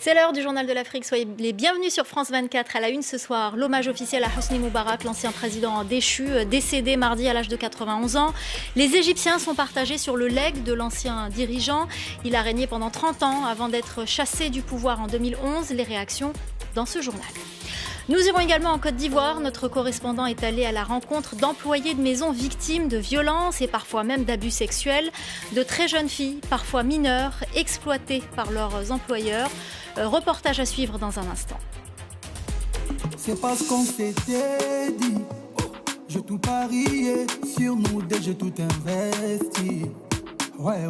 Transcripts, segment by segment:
C'est l'heure du Journal de l'Afrique. Soyez les bienvenus sur France 24. À la une ce soir, l'hommage officiel à Hosni Moubarak, l'ancien président déchu, décédé mardi à l'âge de 91 ans. Les Égyptiens sont partagés sur le legs de l'ancien dirigeant. Il a régné pendant 30 ans avant d'être chassé du pouvoir en 2011. Les réactions dans ce journal. Nous irons également en Côte d'Ivoire. Notre correspondant est allé à la rencontre d'employés de maisons victimes de violences et parfois même d'abus sexuels. De très jeunes filles, parfois mineures, exploitées par leurs employeurs. Reportage à suivre dans un instant. C'est parce qu'on s'était dit, je tout parié sur nous, dès j'ai tout investi. Ouais.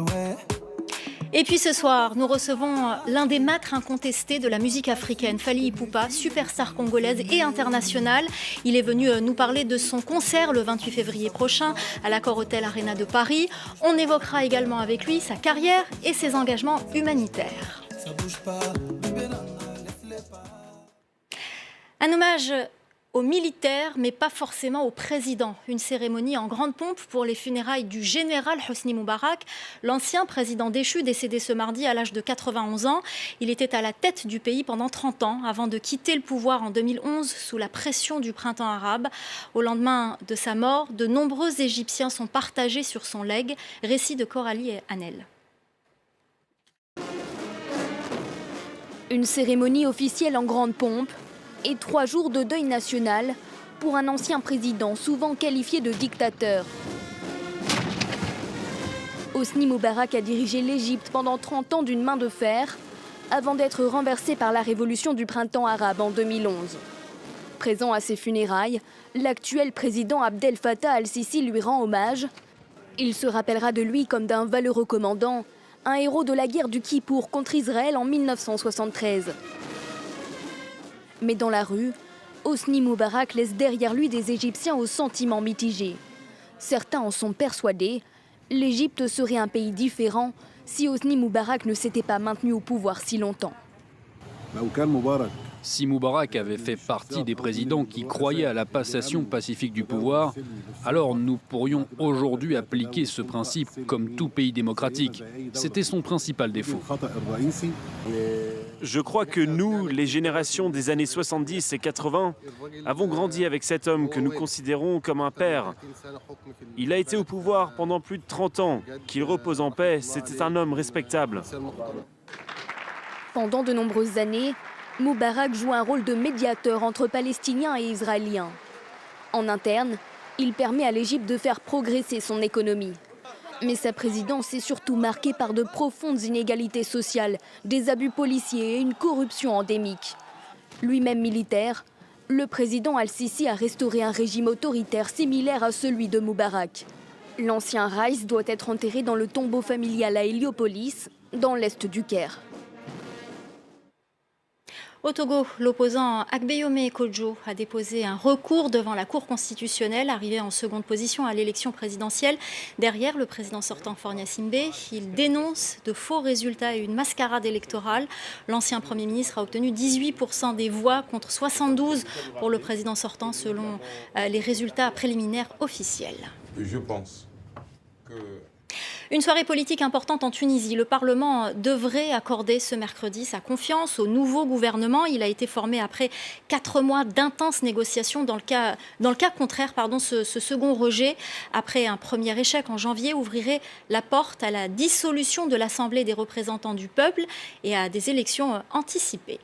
Et puis ce soir, nous recevons l'un des maîtres incontestés de la musique africaine, Fally Ipupa, superstar congolaise et internationale. Il est venu nous parler de son concert le 28 février prochain à l'Accor Hotel Arena de Paris. On évoquera également avec lui sa carrière et ses engagements humanitaires. Ça bouge pas, Un hommage aux militaires, mais pas forcément au président. Une cérémonie en grande pompe pour les funérailles du général Hosni Moubarak, l'ancien président déchu décédé ce mardi à l'âge de 91 ans. Il était à la tête du pays pendant 30 ans avant de quitter le pouvoir en 2011 sous la pression du printemps arabe. Au lendemain de sa mort, de nombreux Égyptiens sont partagés sur son legs. Récit de Coralie et Annel. Une cérémonie officielle en grande pompe et 3 jours de deuil national pour un ancien président souvent qualifié de dictateur. Hosni Moubarak a dirigé l'Égypte pendant 30 ans d'une main de fer avant d'être renversé par la révolution du printemps arabe en 2011. Présent à ses funérailles, l'actuel président Abdel Fattah al-Sisi lui rend hommage. Il se rappellera de lui comme d'un valeureux commandant, un héros de la guerre du Kippour contre Israël en 1973. Mais dans la rue, Hosni Moubarak laisse derrière lui des Égyptiens aux sentiments mitigés. Certains en sont persuadés, l'Égypte serait un pays différent si Hosni Moubarak ne s'était pas maintenu au pouvoir si longtemps. Si Moubarak avait fait partie des présidents qui croyaient à la passation pacifique du pouvoir, alors nous pourrions aujourd'hui appliquer ce principe comme tout pays démocratique. C'était son principal défaut. Je crois que nous, les générations des années 70 et 80, avons grandi avec cet homme que nous considérons comme un père. Il a été au pouvoir pendant plus de 30 ans. Qu'il repose en paix, c'était un homme respectable. Pendant de nombreuses années, Moubarak joue un rôle de médiateur entre Palestiniens et Israéliens. En interne, il permet à l'Égypte de faire progresser son économie. Mais sa présidence est surtout marquée par de profondes inégalités sociales, des abus policiers et une corruption endémique. Lui-même militaire, le président al-Sisi a restauré un régime autoritaire similaire à celui de Moubarak. L'ancien Raïs doit être enterré dans le tombeau familial à Héliopolis, dans l'est du Caire. Au Togo, l'opposant Agbeyome Kodjo a déposé un recours devant la Cour constitutionnelle, arrivé en seconde position à l'élection présidentielle. Derrière le président sortant Faure Simbe, il dénonce de faux résultats et une mascarade électorale. L'ancien Premier ministre a obtenu 18% des voix contre 72 pour le président sortant selon les résultats préliminaires officiels. Je pense que... Une soirée politique importante en Tunisie. Le Parlement devrait accorder ce mercredi sa confiance au nouveau gouvernement. Il a été formé après 4 mois d'intenses négociations. Dans le cas contraire, ce second rejet, après un premier échec en janvier, ouvrirait la porte à la dissolution de l'Assemblée des représentants du peuple et à des élections anticipées.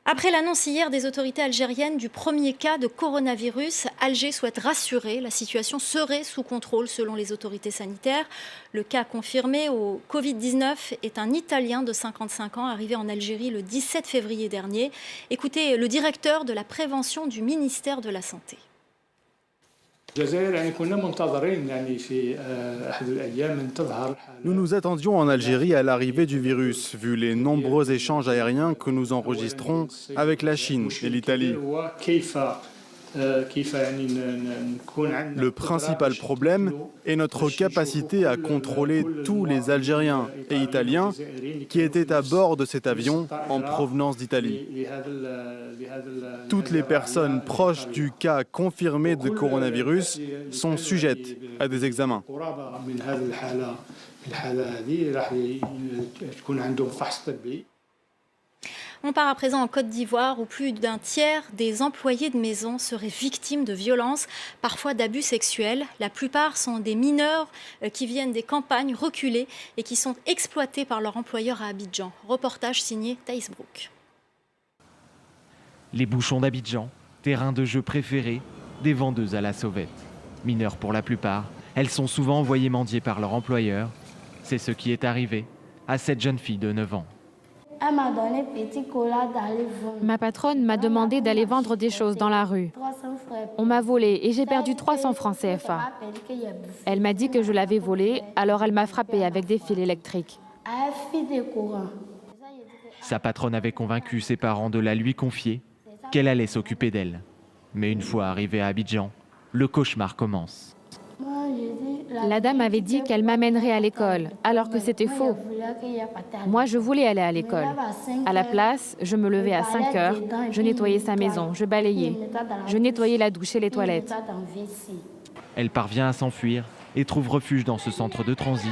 Après l'annonce hier des autorités algériennes du premier cas de coronavirus, Alger souhaite rassurer. La situation serait sous contrôle selon les autorités sanitaires. Le cas confirmé au Covid-19 est un Italien de 55 ans arrivé en Algérie le 17 février dernier. Écoutez le directeur de la prévention du ministère de la Santé. Nous nous attendions en Algérie à l'arrivée du virus, vu les nombreux échanges aériens que nous enregistrons avec la Chine et l'Italie. Le principal problème est notre capacité à contrôler tous les Algériens et Italiens qui étaient à bord de cet avion en provenance d'Italie. Toutes les personnes proches du cas confirmé de coronavirus sont sujettes à des examens. On part à présent en Côte d'Ivoire où plus d'un tiers des employés de maison seraient victimes de violences, parfois d'abus sexuels. La plupart sont des mineurs qui viennent des campagnes reculées et qui sont exploités par leur employeur à Abidjan. Reportage signé Thaïs Brook. Les bouchons d'Abidjan, terrain de jeu préféré des vendeuses à la sauvette. Mineures pour la plupart, elles sont souvent envoyées mendier par leur employeur. C'est ce qui est arrivé à cette jeune fille de 9 ans. Elle m'a donné petit cola d'aller vendre. Ma patronne m'a demandé d'aller vendre des choses dans la rue. On m'a volé et j'ai perdu 300 francs CFA. Elle m'a dit que je l'avais volé, alors elle m'a frappé avec des fils électriques. Sa patronne avait convaincu ses parents de la lui confier, qu'elle allait s'occuper d'elle. Mais une fois arrivée à Abidjan, le cauchemar commence. La dame avait dit qu'elle m'amènerait à l'école, alors que c'était faux. Moi, je voulais aller à l'école. À la place, je me levais à 5 heures, je nettoyais sa maison, je balayais. Je nettoyais la douche et les toilettes. Elle parvient à s'enfuir et trouve refuge dans ce centre de transit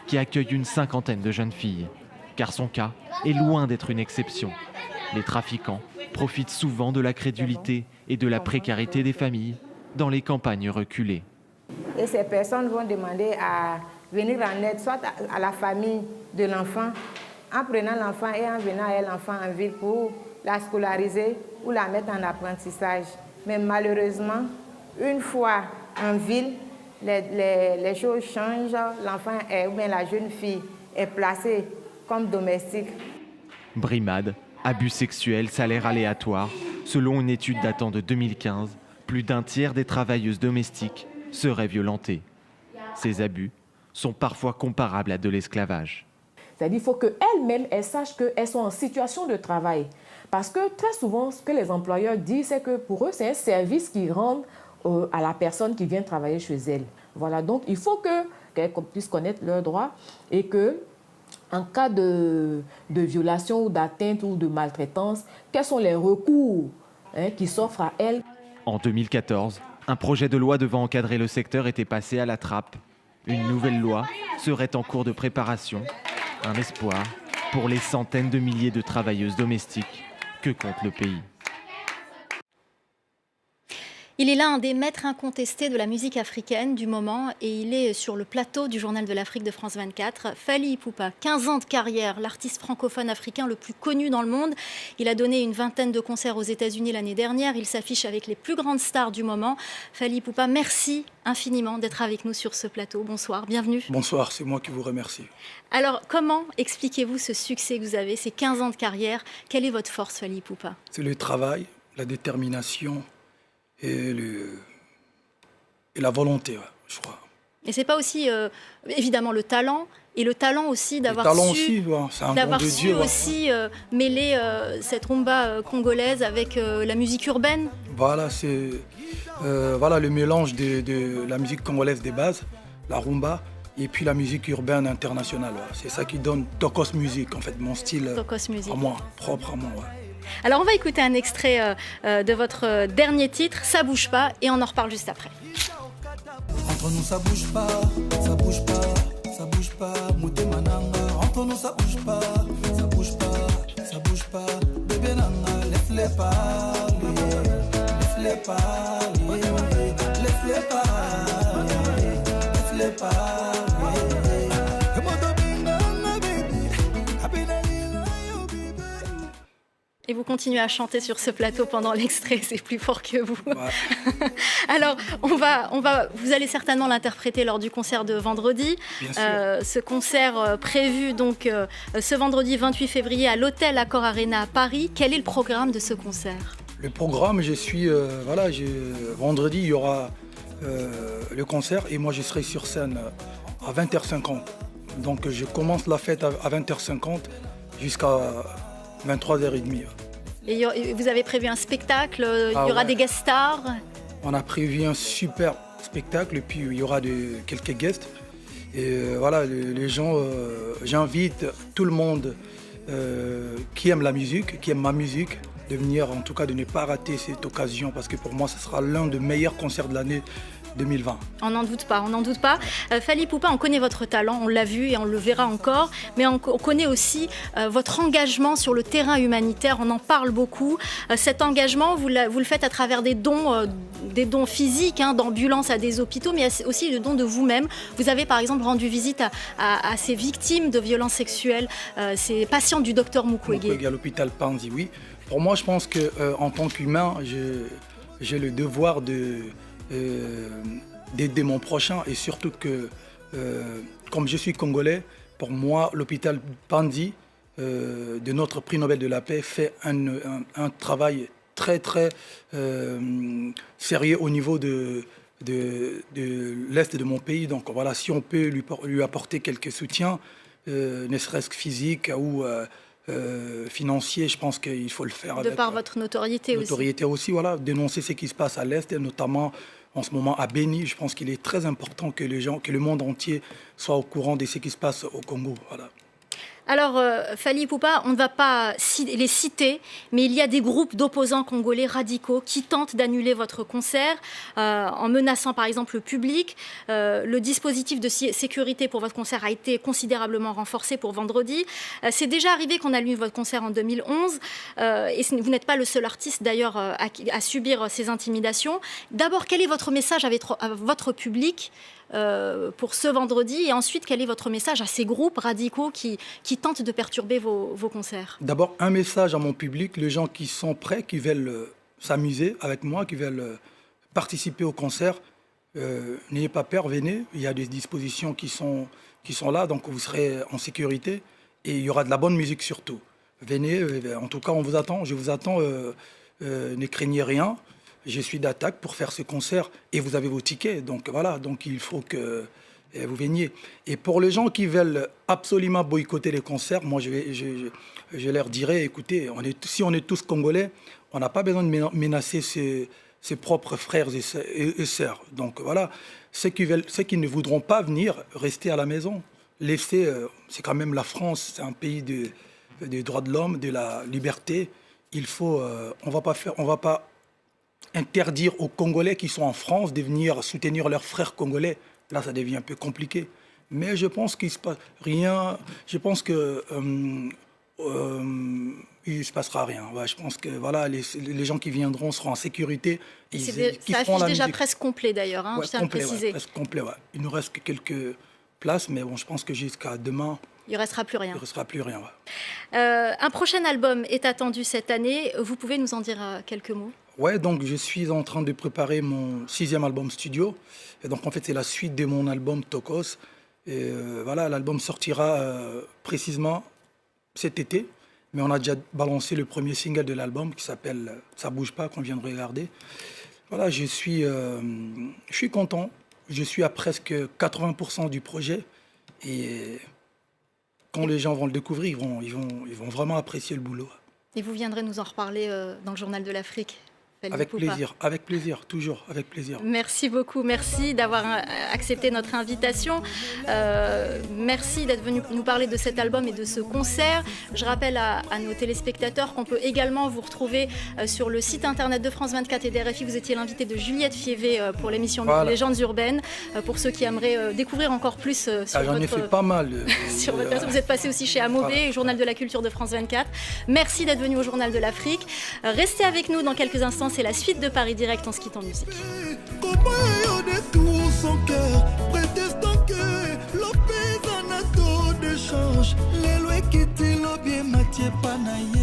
qui accueille une 50aine de jeunes filles. Car son cas est loin d'être une exception. Les trafiquants profitent souvent de la crédulité et de la précarité des familles dans les campagnes reculées. Et ces personnes vont demander à venir en aide, soit à la famille de l'enfant, en prenant l'enfant et en venant à l'enfant en ville pour la scolariser ou la mettre en apprentissage. Mais malheureusement, une fois en ville, les choses changent. L'enfant ou bien la jeune fille est placée comme domestique. Brimade, abus sexuels, salaire aléatoire. Selon une étude datant de 2015, plus d'un tiers des travailleuses domestiques seraient violentées. Ces abus sont parfois comparables à de l'esclavage. C'est-à-dire qu'il faut qu'elles-mêmes sachent qu'elles sont en situation de travail. Parce que très souvent, ce que les employeurs disent, c'est que pour eux, c'est un service qu'ils rendent à la personne qui vient travailler chez elles. Voilà, donc il faut qu'elles puissent connaître leurs droits et que, en cas de violation ou d'atteinte ou de maltraitance, quels sont les recours qui s'offrent à elles. En 2014, un projet de loi devant encadrer le secteur était passé à la trappe. Une nouvelle loi serait en cours de préparation. Un espoir pour les centaines de milliers de travailleuses domestiques que compte le pays. Il est l'un des maîtres incontestés de la musique africaine du moment et il est sur le plateau du Journal de l'Afrique de France 24. Fally Ipupa, 15 ans de carrière, l'artiste francophone africain le plus connu dans le monde. Il a donné une vingtaine de concerts aux États-Unis l'année dernière. Il s'affiche avec les plus grandes stars du moment. Fally Ipupa, merci infiniment d'être avec nous sur ce plateau. Bonsoir, bienvenue. Bonsoir, c'est moi qui vous remercie. Alors, comment expliquez-vous ce succès que vous avez, ces 15 ans de carrière? Quelle est votre force, Fally Ipupa? C'est le travail, la détermination et la volonté, je crois. Et c'est pas aussi, évidemment, le talent, et le talent aussi d'avoir su aussi mêler cette rumba congolaise avec la musique urbaine. Voilà, c'est le mélange de la musique congolaise des bases, la rumba, et puis la musique urbaine internationale. Ouais. C'est ça qui donne Tokos Music, en fait, mon style à moi, propre à moi. Ouais. Alors on va écouter un extrait de votre dernier titre, Ça bouge pas, et on en reparle juste après. Entre nous ça bouge pas, ça bouge pas, ça bouge pas, Mouté Mananga. Entre nous ça bouge pas, ça bouge pas, ça bouge pas, bébé nana, laisse-les parler, laisse-les parler, laisse-les parler, laisse-les parler. Et vous continuez à chanter sur ce plateau pendant l'extrait, c'est plus fort que vous. Ouais. Alors, vous allez certainement l'interpréter lors du concert de vendredi. Ce concert prévu donc ce vendredi 28 février à l'hôtel Accor Arena à Paris. Quel est le programme de ce concert? Le programme, vendredi, il y aura le concert et moi je serai sur scène à 20h50. Donc je commence la fête à 20h50 jusqu'à 23h30. Et vous avez prévu un spectacle, il y aura des guest stars? On a prévu un super spectacle et puis il y aura quelques guests. Et voilà, les gens, j'invite tout le monde qui aime la musique, qui aime ma musique, de venir, en tout cas de ne pas rater cette occasion parce que pour moi, ce sera l'un des meilleurs concerts de l'année 2020. On n'en doute pas, on n'en doute pas. Fally Ipupa, on connaît votre talent, on l'a vu et on le verra encore, mais on connaît aussi votre engagement sur le terrain humanitaire, on en parle beaucoup. Cet engagement, vous le faites à travers des dons physiques, d'ambulances à des hôpitaux, mais aussi le don de vous-même. Vous avez par exemple rendu visite à ces victimes de violences sexuelles, ces patients du docteur Mukwege. À l'hôpital Panzi, oui. Pour moi, je pense qu'en tant qu'humain, j'ai le devoir d'aider mon prochain et surtout que, comme je suis congolais, pour moi, l'hôpital Panzi de notre prix Nobel de la paix fait un travail très très sérieux au niveau de l'Est de mon pays. Donc voilà, si on peut lui apporter quelques soutiens, ne serait-ce que physique ou financier, je pense qu'il faut le faire. De par votre notoriété aussi. Notoriété aussi, voilà, dénoncer ce qui se passe à l'Est, et notamment en ce moment à Béni. Je pense qu'il est très important que le monde entier soit au courant de ce qui se passe au Congo. Voilà. Alors, Fally Ipupa, on ne va pas les citer, mais il y a des groupes d'opposants congolais radicaux qui tentent d'annuler votre concert en menaçant par exemple le public. Le dispositif de sécurité pour votre concert a été considérablement renforcé pour vendredi. C'est déjà arrivé qu'on annule votre concert en 2011 et vous n'êtes pas le seul artiste d'ailleurs à subir ces intimidations. D'abord, quel est votre message à votre public pour ce vendredi et ensuite quel est votre message à ces groupes radicaux qui tentent de perturber vos concerts? D'abord un message à mon public, les gens qui sont prêts, qui veulent s'amuser avec moi, qui veulent participer au concert, n'ayez pas peur, venez, il y a des dispositions qui sont là, donc vous serez en sécurité et il y aura de la bonne musique surtout. Venez, en tout cas on vous attend, je vous attends, ne craignez rien. Je suis d'attaque pour faire ce concert et vous avez vos tickets. Donc voilà, donc il faut que vous veniez. Et pour les gens qui veulent absolument boycotter les concerts, moi je leur dirais, écoutez, si on est tous Congolais, on n'a pas besoin de menacer ses propres frères et sœurs. Donc voilà, ceux qui ne voudront pas venir, rester à la maison. Laissez, c'est quand même la France, c'est un pays des droits de l'homme, de la liberté. Il faut, on va pas interdire aux Congolais qui sont en France de venir soutenir leurs frères congolais. Là, ça devient un peu compliqué. Mais je pense qu'il ne se passe rien. Je pense que il ne se passera rien. Ouais, je pense que voilà, les gens qui viendront seront en sécurité. Ça affiche déjà presque complet d'ailleurs, je tiens à préciser. Ouais, presque complet, ouais. Il nous reste que quelques places, mais bon, je pense que jusqu'à demain, il ne restera plus rien. Il ne restera plus rien, ouais. Un prochain album est attendu cette année. Vous pouvez nous en dire quelques mots? Ouais, donc je suis en train de préparer mon 6e album studio. Et donc en fait, c'est la suite de mon album Tokos. Et voilà, l'album sortira précisément cet été. Mais on a déjà balancé le premier single de l'album qui s'appelle Ça bouge pas, qu'on vient de regarder. Voilà, je suis content. Je suis à presque 80% du projet. Et quand les gens vont le découvrir, ils vont vraiment apprécier le boulot. Et vous viendrez nous en reparler dans le Journal de l'Afrique? Avec plaisir, toujours avec plaisir. Merci beaucoup, merci d'avoir accepté notre invitation. Merci d'être venu nous parler de cet album et de ce concert. Je rappelle à nos téléspectateurs qu'on peut également vous retrouver sur le site internet de France 24 et d'RFI. Vous étiez l'invité de Juliette Fievé pour l'émission Légendes urbaines. Pour ceux qui aimeraient découvrir encore plus sur j'en ai fait pas mal. Sur votre personne. Vous êtes passé aussi chez Amobé, Journal de la culture de France 24. Merci d'être venu au Journal de l'Afrique. Restez avec nous dans quelques instants. C'est la suite de Paris Direct en se quittant en musique. Son cœur, prétestant que l'opéra n'a de change. Les lois qui t'ont bien Mathieu Panaye.